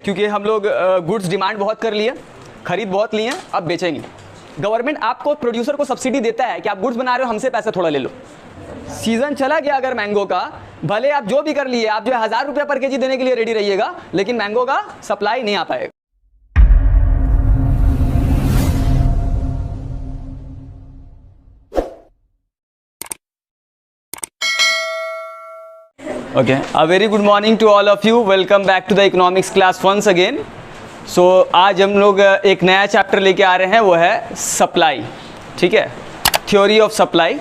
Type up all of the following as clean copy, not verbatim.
क्योंकि हम लोग गुड्स डिमांड बहुत कर लिए, खरीद बहुत लिए, अब बेचेंगे। गवर्नमेंट आपको, प्रोड्यूसर को सब्सिडी देता है कि आप गुड्स बना रहे हो, हमसे पैसा थोड़ा ले लो। सीजन चला गया अगर मैंगो का, भले आप जो भी कर लिए, आप जो है 1000 रुपये पर केजी देने के लिए रेडी रहिएगा, लेकिन मैंगो का सप्लाई नहीं आ पाएगा। Okay, a very good morning to all of you. Welcome back to the economics class once again. So आज हम लोग एक नया चैप्टर लेके आ रहे हैं, वो है सप्लाई। ठीक है, थ्योरी ऑफ सप्लाई।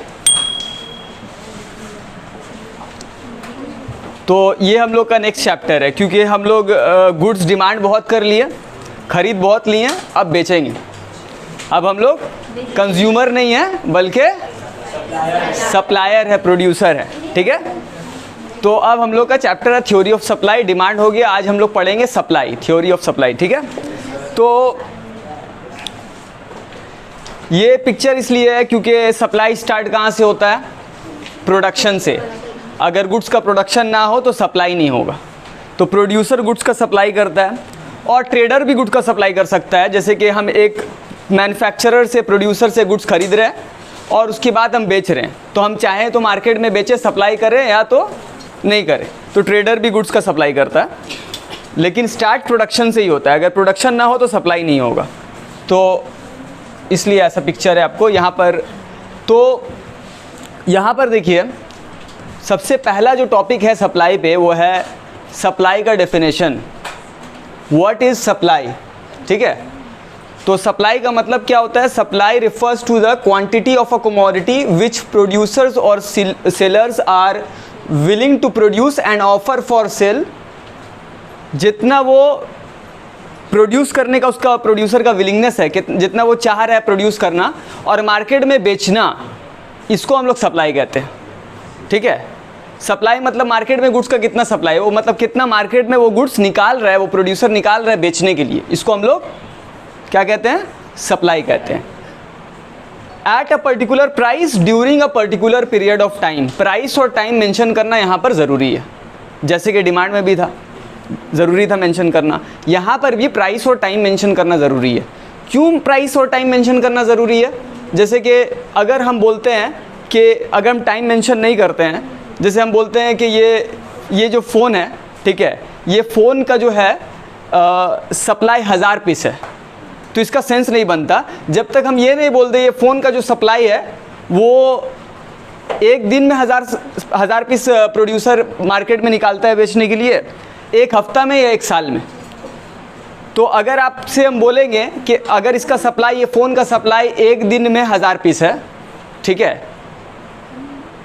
तो ये हम लोग का नेक्स्ट चैप्टर है, क्योंकि हम लोग गुड्स डिमांड बहुत कर लिए, खरीद बहुत लिए, अब बेचेंगे। अब हम लोग कंज्यूमर नहीं है बल्कि सप्लायर है, प्रोड्यूसर है। ठीक है, तो अब हम लोग का चैप्टर है थ्योरी ऑफ सप्लाई। डिमांड हो गया, आज हम लोग पढ़ेंगे सप्लाई, थ्योरी ऑफ सप्लाई। ठीक है, तो ये पिक्चर इसलिए है क्योंकि सप्लाई स्टार्ट कहाँ से होता है? प्रोडक्शन से। अगर गुड्स का प्रोडक्शन ना हो तो सप्लाई नहीं होगा। तो प्रोड्यूसर गुड्स का सप्लाई करता है और ट्रेडर भी गुड्स का सप्लाई कर सकता है। जैसे कि हम एक मैन्युफैक्चरर से, प्रोड्यूसर से गुड्स खरीद रहे हैं और उसके बाद हम बेच रहे हैं, तो हम चाहें तो मार्केट में बेचें, सप्लाई करें, या तो नहीं करे। तो ट्रेडर भी गुड्स का सप्लाई करता है, लेकिन स्टार्ट प्रोडक्शन से ही होता है। अगर प्रोडक्शन ना हो तो सप्लाई नहीं होगा। तो इसलिए ऐसा पिक्चर है आपको यहाँ पर। तो यहाँ पर देखिए, सबसे पहला जो टॉपिक है सप्लाई पे, वो है सप्लाई का डेफिनेशन। What is supply? ठीक है, तो सप्लाई का मतलब क्या होता है? Supply refers to the quantity of a commodity which producers और sellers are willing to produce and offer for sale. जितना वो प्रोड्यूस करने का उसका प्रोड्यूसर का विलिंगनेस है, कि जितना वो चाह रहा है प्रोड्यूस करना और मार्केट में बेचना, इसको हम लोग सप्लाई कहते हैं। ठीक है, सप्लाई मतलब मार्केट में गुड्स का कितना सप्लाई है, वो मतलब कितना मार्केट में वो गुड्स निकाल रहा है, वो प्रोड्यूसर निकाल रहा है बेचने के लिए, इसको हम लोग क्या कहते हैं? सप्लाई कहते हैं। At a particular price during a particular period of time. Price और टाइम मेंशन करना यहाँ पर ज़रूरी है, जैसे कि डिमांड में भी था, ज़रूरी था मेंशन करना। यहाँ पर भी प्राइस और टाइम मेंशन करना ज़रूरी है। क्यों प्राइस और टाइम मेंशन करना ज़रूरी है? जैसे कि अगर हम बोलते हैं कि अगर हम टाइम मेंशन नहीं करते हैं, जैसे हम बोलते हैं कि ये जो फ़ोन है, ठीक है, ये फ़ोन का जो है सप्लाई 1000 पीस है, तो इसका सेंस नहीं बनता जब तक हम ये नहीं बोलते ये फ़ोन का जो सप्लाई है वो एक दिन में हज़ार पीस प्रोड्यूसर मार्केट में निकालता है बेचने के लिए, एक हफ्ता में या एक साल में। तो अगर आपसे हम बोलेंगे कि अगर इसका सप्लाई, ये फ़ोन का सप्लाई एक दिन में 1000 पीस है, ठीक है,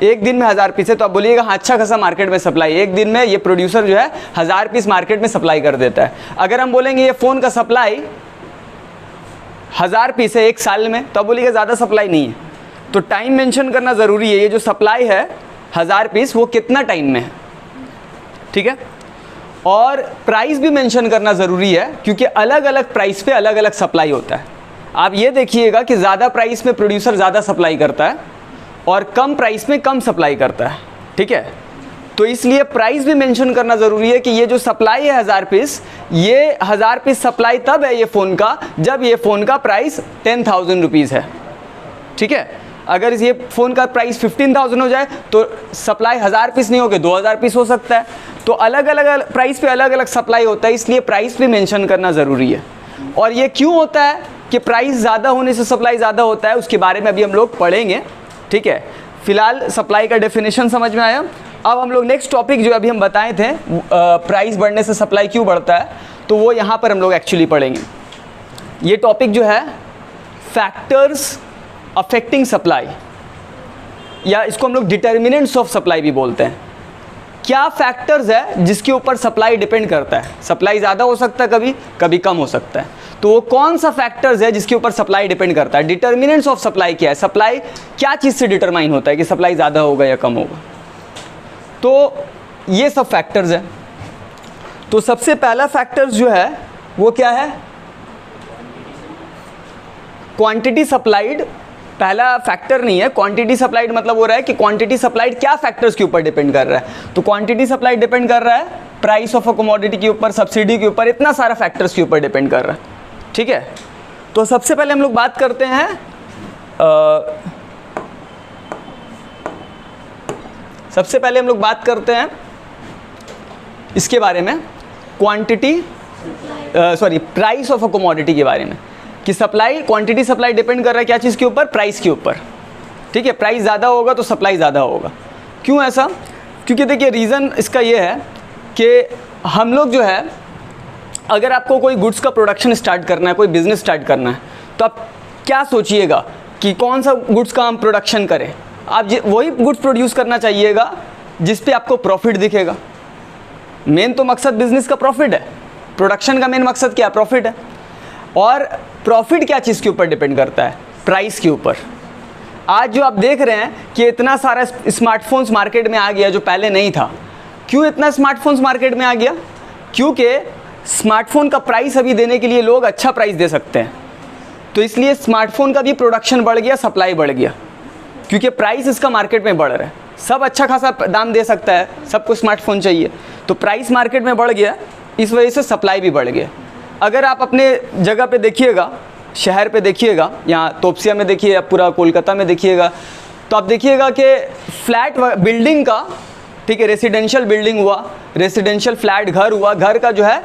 एक दिन में 1000 पीस है, तो आप बोलिएगा हाँ, अच्छा खासा मार्केट में सप्लाई, एक दिन में ये प्रोड्यूसर जो है 1000 पीस मार्केट में सप्लाई कर देता है। अगर हम बोलेंगे ये फ़ोन का सप्लाई 1000 पीस है एक साल में, तो आप बोलिएगा ज़्यादा सप्लाई नहीं है। तो टाइम मेंशन करना ज़रूरी है। ये जो सप्लाई है 1000 पीस, वो कितना टाइम में है, ठीक है। और प्राइस भी मेंशन करना ज़रूरी है, क्योंकि अलग अलग प्राइस पे अलग अलग सप्लाई होता है। आप ये देखिएगा कि ज़्यादा प्राइस में प्रोड्यूसर ज़्यादा सप्लाई करता है और कम प्राइस में कम सप्लाई करता है, ठीक है। तो इसलिए प्राइस भी मेंशन करना ज़रूरी है कि ये जो सप्लाई है 1000 पीस, ये 1000 पीस सप्लाई तब है ये फ़ोन का जब ये फ़ोन का प्राइस 10,000 रुपीज़ है, ठीक है। अगर ये फ़ोन का प्राइस 15,000 हो जाए तो सप्लाई 1000 पीस नहीं होगी, 2000 पीस हो सकता है। तो अलग अलग प्राइस पे अलग अलग सप्लाई होता है, इसलिए प्राइस भी मेंशन करना ज़रूरी है। और ये क्यों होता है कि प्राइस ज़्यादा होने से सप्लाई ज़्यादा होता है, उसके बारे में अभी हम लोग पढ़ेंगे, ठीक है। फिलहाल सप्लाई का डेफिनेशन समझ में आया। अब हम लोग नेक्स्ट टॉपिक जो अभी हम बताए थे, प्राइस बढ़ने से सप्लाई क्यों बढ़ता है, तो वो यहाँ पर हम लोग एक्चुअली पढ़ेंगे। ये टॉपिक जो है फैक्टर्स अफेक्टिंग सप्लाई, या इसको हम लोग डिटर्मिनेंट्स ऑफ सप्लाई भी बोलते हैं। क्या फैक्टर्स है जिसके ऊपर सप्लाई डिपेंड करता है? सप्लाई ज़्यादा हो सकता है, कभी कभी कम हो सकता है। तो वो कौन सा फैक्टर्स है जिसके ऊपर सप्लाई डिपेंड करता है? डिटर्मिनेंट्स ऑफ सप्लाई क्या है? सप्लाई क्या चीज़ से डिटरमाइन होता है कि सप्लाई ज़्यादा होगा या कम होगा? तो ये सब फैक्टर्स हैं। तो सबसे पहला फैक्टर्स जो है वो क्या है? Quantity supplied. पहला फैक्टर नहीं है, क्वांटिटी सप्लाइड मतलब हो रहा है कि क्वांटिटी सप्लाइड क्या फैक्टर्स के ऊपर डिपेंड कर रहा है। तो क्वांटिटी सप्लाइड डिपेंड कर रहा है प्राइस ऑफ अ कमोडिटी के ऊपर, सब्सिडी के ऊपर, इतना सारा फैक्टर्स के ऊपर डिपेंड कर रहा है, ठीक है। तो सबसे पहले हम लोग बात करते हैं इसके बारे में, प्राइस ऑफ अ कमोडिटी के बारे में, कि सप्लाई, क्वांटिटी सप्लाई डिपेंड कर रहा है क्या चीज़ के ऊपर, प्राइस के ऊपर, ठीक है। प्राइस ज़्यादा होगा तो सप्लाई ज़्यादा होगा। क्यों ऐसा? क्योंकि देखिए रीज़न इसका ये है कि हम लोग जो है, अगर आपको कोई गुड्स का प्रोडक्शन स्टार्ट करना है, कोई बिज़नेस स्टार्ट करना है, तो आप क्या सोचिएगा कि कौन सा गुड्स का हम प्रोडक्शन करें। आप वही गुड्स प्रोड्यूस करना चाहिएगा जिस पे आपको प्रॉफिट दिखेगा। मेन तो मकसद बिज़नेस का प्रॉफिट है, प्रोडक्शन का मेन मकसद क्या है, प्रॉफिट है। और प्रॉफिट क्या चीज़ के ऊपर डिपेंड करता है, प्राइस के ऊपर। आज जो आप देख रहे हैं कि इतना सारा स्मार्टफोन्स मार्केट में आ गया जो पहले नहीं था। क्यों इतना स्मार्टफोन्स मार्केट में आ गया? क्योंकि स्मार्टफोन का प्राइस अभी देने के लिए लोग अच्छा प्राइस दे सकते हैं, तो इसलिए स्मार्टफोन का भी प्रोडक्शन बढ़ गया, सप्लाई बढ़ गया, क्योंकि प्राइस इसका मार्केट में बढ़ रहा है। सब अच्छा खासा दाम दे सकता है, सबको स्मार्टफोन चाहिए, तो प्राइस मार्केट में बढ़ गया, इस वजह से सप्लाई भी बढ़ गया। अगर आप अपने जगह पे देखिएगा, शहर पे देखिएगा, यहाँ तोपसिया में देखिए या पूरा कोलकाता में देखिएगा, तो आप देखिएगा कि फ्लैट बिल्डिंग का, ठीक है, रेसिडेंशियल बिल्डिंग हुआ, रेसिडेंशियल फ्लैट घर हुआ, घर का जो है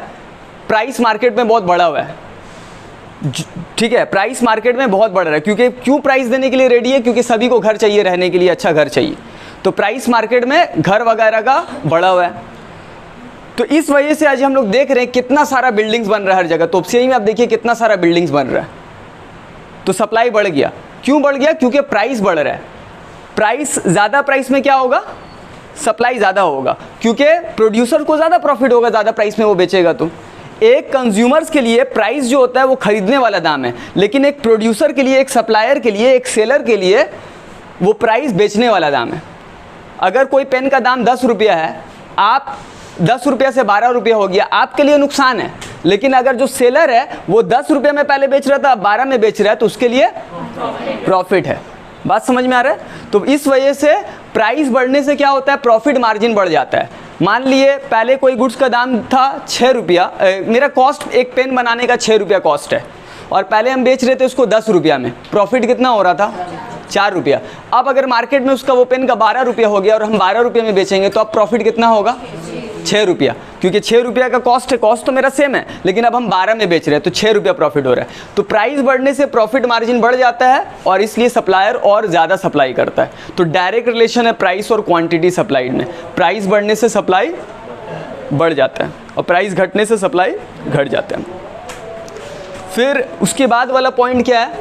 प्राइस मार्केट में बहुत बढ़ा हुआ है, ठीक है, प्राइस मार्केट में बहुत बढ़ रहा है। क्यों प्राइस देने के लिए रेडी है? क्योंकि सभी को घर चाहिए, रहने के लिए अच्छा घर चाहिए, तो प्राइस मार्केट में घर वगैरह का बढ़ा हुआ है। तो इस वजह से आज हम लोग देख रहे हैं कितना सारा बिल्डिंग्स बन रहा है हर जगह। तोपसिया में आप देखिए कितना सारा बिल्डिंग्स बन रहा है, तो सप्लाई बढ़ गया। क्यों बढ़ गया? क्योंकि प्राइस बढ़ रहा है। प्राइस ज़्यादा, प्राइस में क्या होगा, सप्लाई ज़्यादा होगा, क्योंकि प्रोड्यूसर को ज़्यादा प्रॉफिट होगा, ज़्यादा प्राइस में वो बेचेगा। तो एक कंज्यूमर्स के लिए प्राइस जो होता है वो खरीदने वाला दाम है, लेकिन एक प्रोड्यूसर के लिए, एक सप्लायर के लिए, एक सेलर के लिए वो प्राइस बेचने वाला दाम है। अगर कोई पेन का दाम 10 रुपया है, आप 10 रुपया से 12 रुपया हो गया, आपके लिए नुकसान है। लेकिन अगर जो सेलर है वो 10 रुपये में पहले बेच रहा था, अब 12 में बेच रहा है, तो उसके लिए प्रॉफिट है। बात समझ में आ रहा है? तो इस वजह से प्राइस बढ़ने से क्या होता है, प्रॉफिट मार्जिन बढ़ जाता है। मान लिए पहले कोई गुड्स का दाम था 6 रुपया, मेरा कॉस्ट एक पेन बनाने का 6 रुपया कॉस्ट है, और पहले हम बेच रहे थे उसको 10 रुपया में, प्रॉफिट कितना हो रहा था, 4 रुपया। अब अगर मार्केट में उसका वो पेन का 12 रुपया हो गया और हम 12 रुपये में बेचेंगे, तो अब प्रॉफिट कितना होगा, 6 रुपया, क्योंकि 6 रुपया का कॉस्ट है, कॉस्ट तो मेरा सेम है, लेकिन अब हम 12 में बेच रहे हैं, तो 6 रुपया प्रॉफिट हो रहा है। तो प्राइस बढ़ने से प्रॉफिट मार्जिन बढ़ जाता है, और इसलिए सप्लायर और ज़्यादा सप्लाई करता है। तो डायरेक्ट रिलेशन है प्राइस और क्वांटिटी सप्लाइड में। प्राइस बढ़ने से सप्लाई बढ़ जाता है, और प्राइस घटने से सप्लाई घट जाता है। फिर उसके बाद वाला पॉइंट क्या है,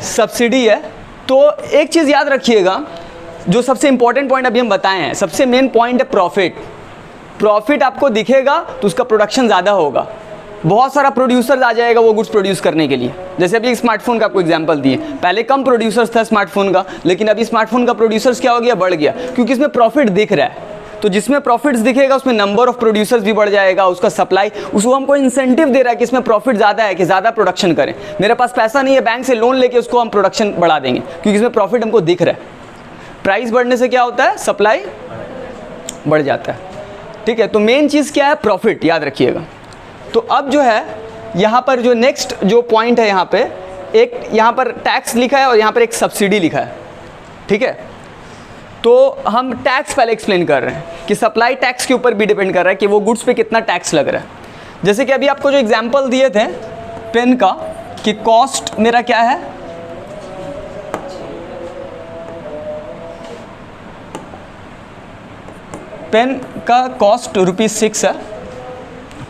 सब्सिडी है। तो एक चीज़ याद रखिएगा, जो सबसे इंपॉर्टेंट पॉइंट अभी हम बताए हैं, सबसे मेन पॉइंट है प्रॉफिट। प्रॉफिट आपको दिखेगा तो उसका प्रोडक्शन ज़्यादा होगा, बहुत सारा प्रोड्यूसर्स आ जाएगा वो गुड्स प्रोड्यूस करने के लिए। जैसे अभी स्मार्टफोन का आपको एग्जांपल दिए, पहले कम प्रोड्यूसर्स था स्मार्टफोन का, लेकिन अभी स्मार्टफोन का प्रोड्यूसर्स क्या हो गया, बढ़ गया, क्योंकि इसमें प्रॉफिट दिख रहा है। तो जिसमें प्रॉफिट्स दिखेगा उसमें नंबर ऑफ प्रोड्यूसर्स भी बढ़ जाएगा, उसका सप्लाई, उसको हमको इंसेंटिव दे रहा है कि इसमें प्रॉफिट ज़्यादा है कि ज़्यादा प्रोडक्शन करें। मेरे पास पैसा नहीं है, बैंक से लोन लेके उसको हम प्रोडक्शन बढ़ा देंगे, क्योंकि इसमें प्रॉफिट हमको दिख रहा है। प्राइस बढ़ने से क्या होता है, सप्लाई बढ़ जाता है, ठीक है। तो मेन चीज़ क्या है, प्रॉफिट, याद रखिएगा। तो अब जो है यहाँ पर जो नेक्स्ट जो पॉइंट है, यहाँ पे एक, यहाँ पर टैक्स लिखा है और यहाँ पर एक सब्सिडी लिखा है, ठीक है। तो हम टैक्स पहले एक्सप्लेन कर रहे हैं कि सप्लाई टैक्स के ऊपर भी डिपेंड कर रहा है कि वो गुड्स पे कितना टैक्स लग रहा है। जैसे कि अभी आपको जो एग्जांपल दिए थे पेन का, कि कॉस्ट मेरा क्या है, पेन का कॉस्ट ₹6 है,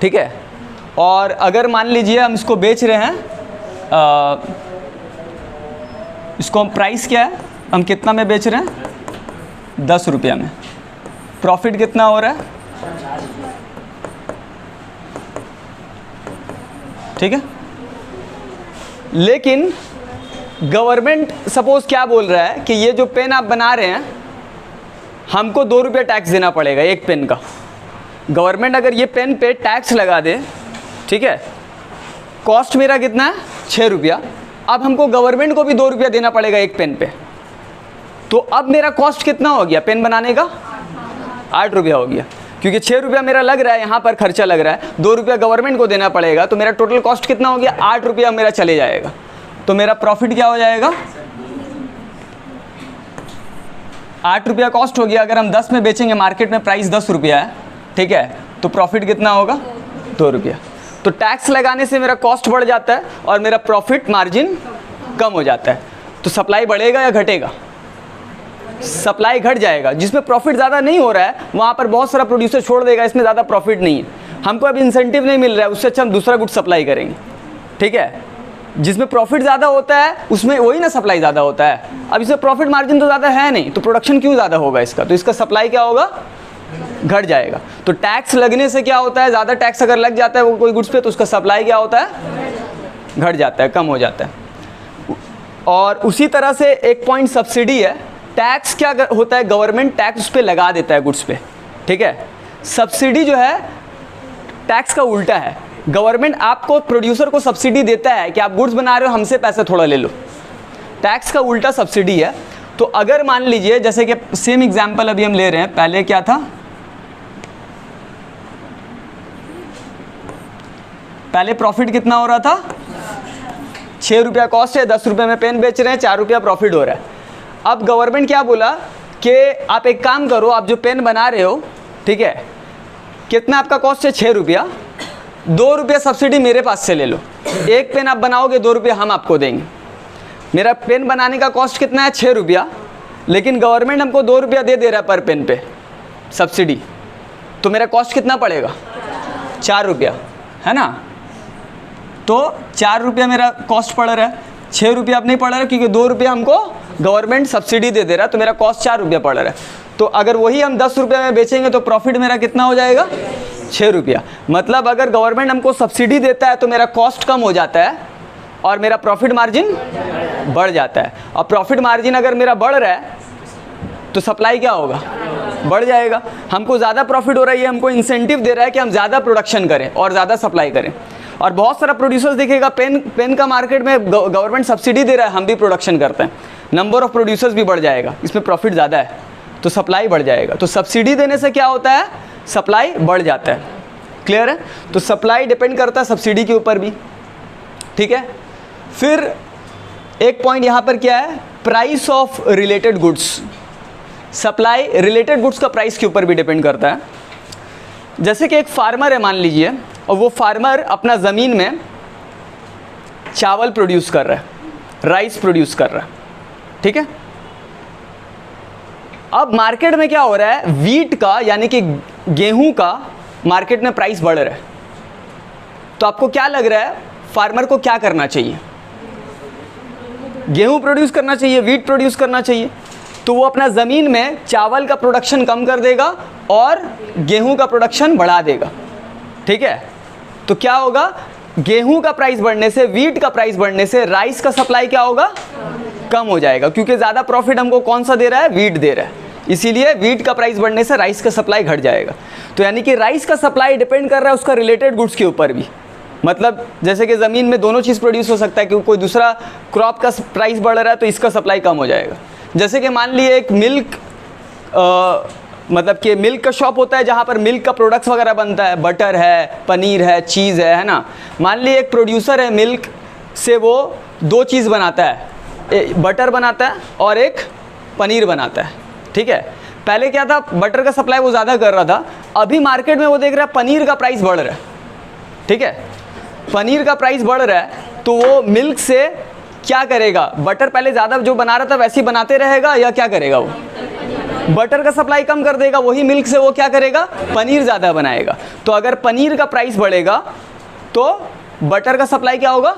ठीक है। और अगर मान लीजिए हम इसको बेच रहे हैं, इसको हम प्राइस क्या है, हम कितना में बेच रहे हैं, 10 रुपया में, प्रॉफिट कितना हो रहा है, ठीक है। लेकिन गवर्नमेंट सपोज क्या बोल रहा है कि ये जो पेन आप बना रहे हैं हमको 2 रुपया टैक्स देना पड़ेगा एक पेन का। गवर्नमेंट अगर ये पेन पे टैक्स लगा दे, ठीक है, कॉस्ट मेरा कितना है, 6 रुपया, अब हमको गवर्नमेंट को भी 2 रुपया देना पड़ेगा एक पेन पे, तो अब मेरा कॉस्ट कितना हो गया पेन बनाने का, 8 रुपया हो गया, क्योंकि 6 रुपया मेरा लग रहा है, यहाँ पर खर्चा लग रहा है, 2 रुपया गवर्नमेंट को देना पड़ेगा, तो मेरा टोटल कॉस्ट कितना हो गया, 8 रुपया मेरा चले जाएगा। तो मेरा प्रॉफिट क्या हो जाएगा, 8 रुपया कॉस्ट हो गया। अगर हम 10 में बेचेंगे, मार्केट में प्राइस 10 रुपया है, ठीक है, तो प्रॉफिट कितना होगा, 2 रुपया। तो टैक्स लगाने से मेरा कॉस्ट बढ़ जाता है और मेरा प्रॉफिट मार्जिन कम हो जाता है। तो सप्लाई बढ़ेगा या घटेगा, सप्लाई घट जाएगा। जिसमें प्रॉफिट ज़्यादा नहीं हो रहा है वहाँ पर बहुत सारा प्रोड्यूसर छोड़ देगा, इसमें ज़्यादा प्रॉफिट नहीं है, हमको अब इंसेंटिव नहीं मिल रहा है, उससे अच्छा हम दूसरा गुड सप्लाई करेंगे, ठीक है। जिसमें प्रॉफिट ज़्यादा होता है उसमें वही ना सप्लाई ज़्यादा होता है। अब इसमें प्रॉफिट मार्जिन तो ज़्यादा है नहीं, तो प्रोडक्शन क्यों ज़्यादा होगा इसका, तो इसका सप्लाई क्या होगा, घट जाएगा। तो टैक्स लगने से क्या होता है, ज़्यादा टैक्स अगर लग जाता है वो कोई गुड्स पे, तो उसका सप्लाई क्या होता है, घट जाता है, कम हो जाता है। और उसी तरह से एक पॉइंट सब्सिडी है। टैक्स क्या होता है, गवर्नमेंट टैक्स उस पर लगा देता है गुड्स पे, ठीक है। सब्सिडी जो है टैक्स का उल्टा है। गवर्नमेंट आपको, प्रोड्यूसर को सब्सिडी देता है कि आप गुड्स बना रहे हो, हमसे पैसे थोड़ा ले लो। टैक्स का उल्टा सब्सिडी है। तो अगर मान लीजिए, जैसे कि सेम एग्जांपल अभी हम ले रहे हैं, पहले क्या था, पहले प्रॉफिट कितना हो रहा था, 6 रुपया कॉस्ट है, 10 रुपये में पेन बेच रहे हैं, 4 रुपया प्रॉफिट हो रहा है। अब गवर्नमेंट क्या बोला कि आप एक काम करो, आप जो पेन बना रहे हो, ठीक है, कितना आपका कॉस्ट है, 6 रुपया, 2 रुपया सब्सिडी मेरे पास से ले लो। एक पेन आप बनाओगे, 2 रुपया हम आपको देंगे। मेरा पेन बनाने का कॉस्ट कितना है, 6 रुपया, लेकिन गवर्नमेंट हमको 2 रुपया दे दे रहा है पर पेन पे सब्सिडी, तो मेरा कॉस्ट कितना पड़ेगा, 4 रुपया, है ना। तो 4 रुपया मेरा कॉस्ट पड़ रहा है, 6 रुपया अब नहीं पड़ रहा है, क्योंकि 2 रुपया हमको गवर्नमेंट सब्सिडी दे दे रहा है, तो मेरा कॉस्ट 4 रुपया पड़ रहा है। तो अगर वही हम 10 रुपये में बेचेंगे तो प्रॉफिट मेरा कितना हो जाएगा, 6 रुपया। मतलब अगर गवर्नमेंट हमको सब्सिडी देता है तो मेरा कॉस्ट कम हो जाता है और मेरा प्रॉफिट मार्जिन बढ़ जाता है। और प्रॉफिट मार्जिन अगर मेरा बढ़ रहा है तो सप्लाई क्या होगा, बढ़ जाएगा। हमको ज़्यादा प्रॉफिट हो रहा है, ये हमको इंसेंटिव दे रहा है कि हम ज़्यादा प्रोडक्शन करें और ज़्यादा सप्लाई करें। और बहुत सारा प्रोड्यूसर्स देखेगा, पेन का मार्केट में गवर्नमेंट सब्सिडी दे रहा है, हम भी प्रोडक्शन करते हैं, नंबर ऑफ प्रोड्यूसर्स भी बढ़ जाएगा, इसमें प्रॉफिट ज़्यादा है तो सप्लाई बढ़ जाएगा। तो सब्सिडी देने से क्या होता है, सप्लाई बढ़ जाता है। क्लियर है। तो सप्लाई डिपेंड करता है सब्सिडी के ऊपर भी, ठीक है। फिर एक पॉइंट यहाँ पर क्या है, price of related goods. Supply related goods का प्राइस के ऊपर भी डिपेंड करता है। जैसे कि एक फार्मर है मान लीजिए, और वो फार्मर अपना ज़मीन में चावल प्रोड्यूस कर रहा है, राइस प्रोड्यूस कर रहा है, ठीक है। अब मार्केट में क्या हो रहा है, वीट का यानी कि गेहूं का मार्केट में प्राइस बढ़ रहा है। तो आपको क्या लग रहा है, फार्मर को क्या करना चाहिए, गेहूं प्रोड्यूस करना चाहिए, वीट प्रोड्यूस करना चाहिए। तो वो अपना ज़मीन में चावल का प्रोडक्शन कम कर देगा और गेहूं का प्रोडक्शन बढ़ा देगा, ठीक है। तो क्या होगा, गेहूं का प्राइस बढ़ने से, वीट का प्राइस बढ़ने से राइस का सप्लाई क्या होगा, कम हो जाएगा, क्योंकि ज़्यादा प्रॉफिट हमको कौन सा दे रहा है, वीट दे रहा है। इसीलिए वीट का प्राइस बढ़ने से राइस का सप्लाई घट जाएगा। तो यानी कि राइस का सप्लाई डिपेंड कर रहा है उसका रिलेटेड गुड्स के ऊपर भी। मतलब जैसे कि ज़मीन में दोनों चीज़ प्रोड्यूस हो सकता है, क्योंकि कोई दूसरा क्रॉप का प्राइस बढ़ रहा है तो इसका सप्लाई कम हो जाएगा। जैसे कि मान लिए एक मिल्क, मतलब कि मिल्क का शॉप होता है जहाँ पर मिल्क का प्रोडक्ट्स वगैरह बनता है, बटर है, पनीर है, चीज़ है ना। मान लिए एक प्रोड्यूसर है मिल्क से, वो 2 चीज़ बनाता है, बटर बनाता है और एक पनीर बनाता है, ठीक है। पहले क्या था, बटर का सप्लाई वो ज़्यादा कर रहा था, अभी मार्केट में वो देख रहा है पनीर का प्राइस बढ़ रहा है, ठीक है। पनीर का प्राइस बढ़ रहा है तो वो मिल्क से क्या करेगा, बटर पहले ज़्यादा जो बना रहा था वैसे ही बनाते रहेगा या क्या करेगा, वो बटर का सप्लाई कम कर देगा, वही मिल्क से वो क्या करेगा, पनीर ज़्यादा बनाएगा। तो अगर पनीर का प्राइस बढ़ेगा तो बटर का सप्लाई क्या होगा,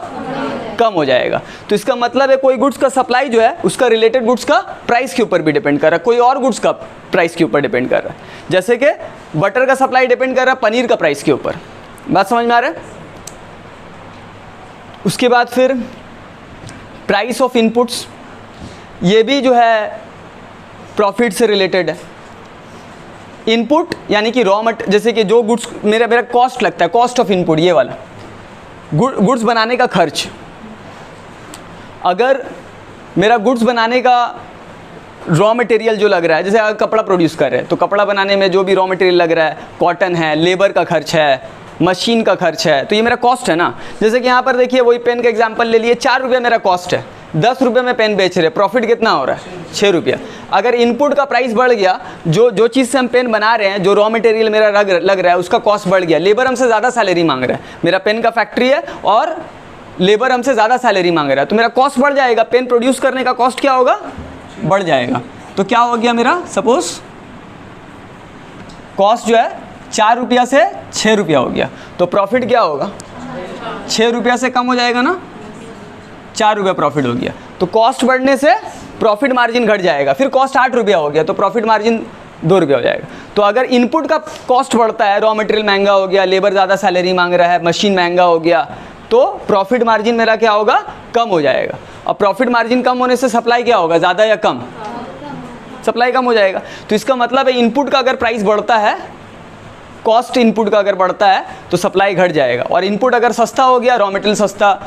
कम हो जाएगा। तो इसका मतलब है कोई गुड्स का सप्लाई जो है उसका रिलेटेड गुड्स का प्राइस के ऊपर भी डिपेंड कर रहा है, कोई और गुड्स का प्राइस के ऊपर डिपेंड कर रहा है। जैसे कि बटर का सप्लाई डिपेंड कर रहा है पनीर का प्राइस के ऊपर। बात समझ में आ रहा है। उसके बाद फिर प्राइस ऑफ इनपुट्स, ये भी जो है प्रॉफिट से रिलेटेड है। इनपुट यानी कि रॉ मटेरियल, जैसे कि जो गुड्स मेरा कॉस्ट लगता है, कॉस्ट ऑफ इनपुट, ये वाला गुड्स बनाने का खर्च। अगर मेरा गुड्स बनाने का रॉ मटेरियल जो लग रहा है, जैसे अगर कपड़ा प्रोड्यूस कर रहे हैं तो कपड़ा बनाने में जो भी रॉ मटेरियल लग रहा है, कॉटन है, लेबर का खर्च है, मशीन का खर्च है, तो ये मेरा कॉस्ट है ना। जैसे कि यहाँ पर देखिए वही पेन का एग्जांपल ले लिए, 4 रुपये मेरा कॉस्ट है, 10 रुपये में पेन बेच रहे, प्रॉफिट कितना हो रहा है 6 रुपया। अगर इनपुट का प्राइस बढ़ गया, जो चीज़ से हम पेन बना रहे हैं, जो रॉ मटेरियल मेरा लग रहा है उसका कॉस्ट बढ़ गया, लेबर हमसे ज़्यादा सैलरी मांग रहा है, मेरा पेन का फैक्ट्री है और लेबर हमसे ज़्यादा सैलरी मांग रहा है, तो मेरा कॉस्ट बढ़ जाएगा, पेन प्रोड्यूस करने का कॉस्ट क्या होगा, बढ़ जाएगा। तो क्या हो गया मेरा, सपोज कॉस्ट जो है 4 रुपया से 6 रुपया हो गया, तो प्रॉफिट क्या होगा, 6 रुपया से कम हो जाएगा ना, 4 रुपया प्रॉफिट हो गया। तो कॉस्ट बढ़ने से प्रॉफिट मार्जिन घट जाएगा, फिर कॉस्ट 8 रुपया हो गया तो प्रॉफिट मार्जिन 2 रुपया हो जाएगा। तो अगर इनपुट का कॉस्ट बढ़ता है, रॉ मटेरियल महंगा हो गया, लेबर ज़्यादा सैलरी मांग रहा है, मशीन महंगा हो गया, तो प्रॉफिट मार्जिन मेरा क्या होगा, कम हो जाएगा। और प्रॉफिट मार्जिन कम होने से सप्लाई क्या होगा, ज़्यादा या कम, सप्लाई कम हो जाएगा। तो इसका मतलब है इनपुट का अगर प्राइस बढ़ता है, कॉस्ट इनपुट का अगर बढ़ता है तो सप्लाई घट जाएगा, और इनपुट अगर सस्ता हो गया, रॉ मटेरियल सस्ता,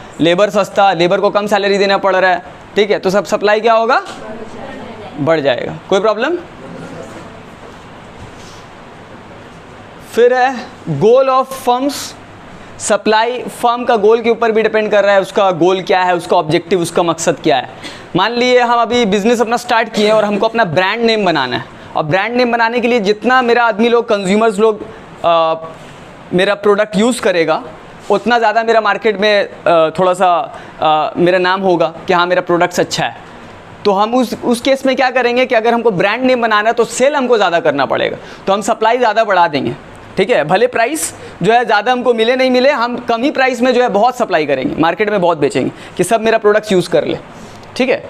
लेबर को कम सैलरी देना पड़ रहा है, ठीक है, तो सब सप्लाई क्या होगा, बढ़ जाएगा। कोई प्रॉब्लम। फिर है goal of firms. Supply firm का गोल के ऊपर भी डिपेंड कर रहा है, उसका गोल क्या है, उसका ऑब्जेक्टिव, उसका मकसद क्या है। मान लिए हम अभी बिजनेस अपना स्टार्ट किए और हमको अपना ब्रांड नेम बनाना है, और ब्रांड नेम बनाने के लिए जितना मेरा आदमी लोग, कंज्यूमर्स लोग मेरा प्रोडक्ट यूज़ करेगा, उतना ज़्यादा मेरा मार्केट में थोड़ा सा मेरा नाम होगा कि हाँ मेरा प्रोडक्ट्स अच्छा है। तो हम उस केस में क्या करेंगे कि अगर हमको ब्रांड नेम बनाना है तो सेल हमको ज़्यादा करना पड़ेगा, तो हम सप्लाई ज़्यादा बढ़ा देंगे, ठीक है। भले प्राइस जो है ज़्यादा हमको मिले नहीं मिले, हम कम ही प्राइस में जो है बहुत सप्लाई करेंगे, मार्केट में बहुत बेचेंगे कि सब मेरा प्रोडक्ट्स यूज़ कर ले, ठीक है।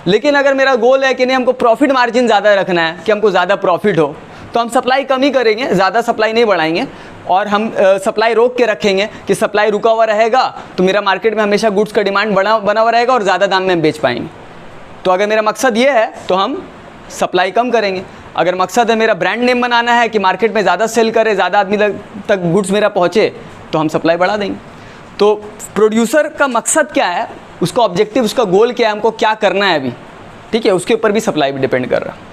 लेकिन अगर मेरा गोल है कि नहीं हमको प्रॉफिट मार्जिन ज़्यादा रखना है, कि हमको ज़्यादा प्रॉफिट हो, तो हम सप्लाई कम ही करेंगे, ज़्यादा सप्लाई नहीं बढ़ाएंगे, और हम सप्लाई रोक के रखेंगे कि सप्लाई रुका हुआ रहेगा तो मेरा मार्केट में हमेशा गुड्स का डिमांड बना हुआ रहेगा और ज़्यादा दाम में हम बेच पाएंगे। तो अगर मेरा मकसद ये है तो हम सप्लाई कम करेंगे। अगर मकसद है मेरा ब्रांड नेम बनाना है कि मार्केट में ज़्यादा सेल करे, ज़्यादा आदमी तक गुड्स मेरा पहुँचे, तो हम सप्लाई बढ़ा देंगे। तो प्रोड्यूसर का मकसद क्या है, उसका ऑब्जेक्टिव, उसका गोल क्या है, हमको क्या करना है अभी, ठीक है, उसके ऊपर भी सप्लाई भी डिपेंड कर रहा है।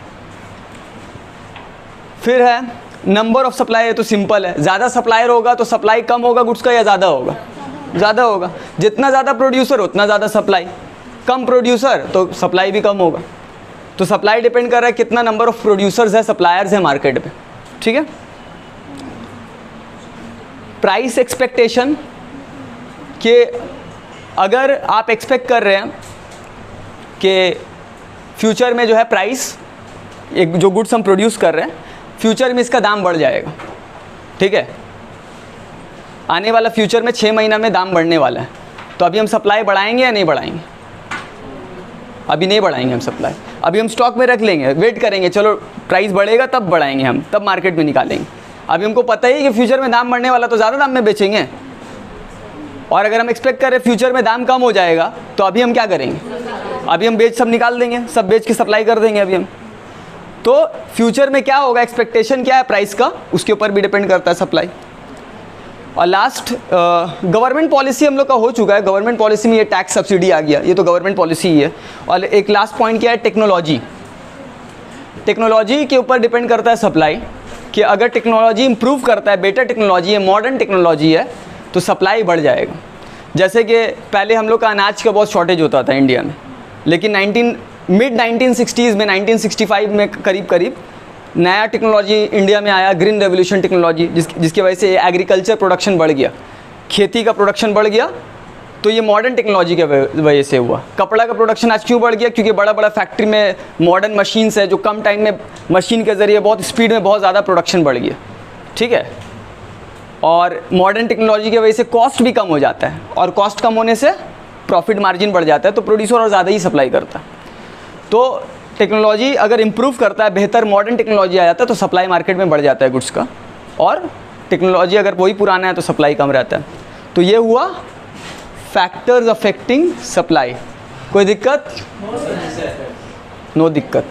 फिर है नंबर ऑफ सप्लाई। है तो सिंपल है, ज़्यादा सप्लायर होगा तो सप्लाई कम होगा गुड्स का या ज़्यादा होगा, ज़्यादा होगा। जितना ज़्यादा प्रोड्यूसर उतना ज़्यादा सप्लाई, कम प्रोड्यूसर तो सप्लाई भी कम होगा। तो सप्लाई डिपेंड कर रहा है कितना नंबर ऑफ प्रोड्यूसर्स है, सप्लायर्स है मार्केट में, ठीक है। प्राइस एक्सपेक्टेशन, कि अगर आप एक्सपेक्ट कर रहे हैं कि फ्यूचर में जो है प्राइस, एक जो गुड्स हम प्रोड्यूस कर रहे हैं, फ्यूचर में इसका दाम बढ़ जाएगा, ठीक है, आने वाला फ्यूचर में 6 महीना में दाम बढ़ने वाला है, तो अभी हम सप्लाई बढ़ाएंगे या नहीं बढ़ाएंगे, अभी नहीं बढ़ाएंगे हम सप्लाई, अभी हम स्टॉक में रख लेंगे, वेट करेंगे, चलो प्राइस बढ़ेगा तब बढ़ाएंगे हम, तब मार्केट में निकालेंगे। अभी हमको पता ही कि फ्यूचर में दाम बढ़ने वाला, तो ज़्यादा दाम में बेचेंगे। और अगर हम एक्सपेक्ट करें फ्यूचर में दाम कम हो जाएगा, तो अभी हम क्या करेंगे, अभी हम बेच सब निकाल देंगे, सब बेच के सप्लाई कर देंगे अभी हम। तो फ्यूचर में क्या होगा, एक्सपेक्टेशन क्या है प्राइस का, उसके ऊपर भी डिपेंड करता है सप्लाई। और लास्ट गवर्नमेंट पॉलिसी हम लोग का हो चुका है। गवर्नमेंट पॉलिसी में ये टैक्स सब्सिडी आ गया, ये तो गवर्नमेंट पॉलिसी ही है। और एक लास्ट पॉइंट क्या है, टेक्नोलॉजी। टेक्नोलॉजी के ऊपर डिपेंड करता है सप्लाई, कि अगर टेक्नोलॉजी इंप्रूव करता है, बेटर टेक्नोलॉजी है, मॉडर्न टेक्नोलॉजी है, तो सप्लाई बढ़ जाएगा। जैसे कि पहले हम लोग का अनाज का बहुत शॉर्टेज होता था इंडिया में, लेकिन मिड 1960s में, 1965 में करीब नया टेक्नोलॉजी इंडिया में आया, ग्रीन रेवोल्यूशन टेक्नोलॉजी, जिसकी वजह से एग्रीकल्चर प्रोडक्शन बढ़ गया, खेती का प्रोडक्शन बढ़ गया। तो ये मॉडर्न टेक्नोलॉजी के वजह से हुआ। कपड़ा का प्रोडक्शन आज क्यों बढ़ गया, क्योंकि बड़ा बड़ा फैक्ट्री में मॉडर्न मशीन्स है, जो कम टाइम में मशीन के ज़रिए बहुत स्पीड में बहुत ज़्यादा प्रोडक्शन बढ़ गया, ठीक है। और मॉडर्न टेक्नोलॉजी की वजह से कॉस्ट भी कम हो जाता है, और कॉस्ट कम होने से प्रॉफिट मार्जिन बढ़ जाता है, तो प्रोड्यूसर और ज़्यादा ही सप्लाई करता है। तो टेक्नोलॉजी अगर इम्प्रूव करता है, बेहतर मॉडर्न टेक्नोलॉजी आ जाता है, तो सप्लाई मार्केट में बढ़ जाता है गुड्स का, और टेक्नोलॉजी अगर वही पुराना है तो सप्लाई कम रहता है। तो ये हुआ फैक्टर्स अफेक्टिंग सप्लाई। कोई दिक्कत? नो दिक्कत।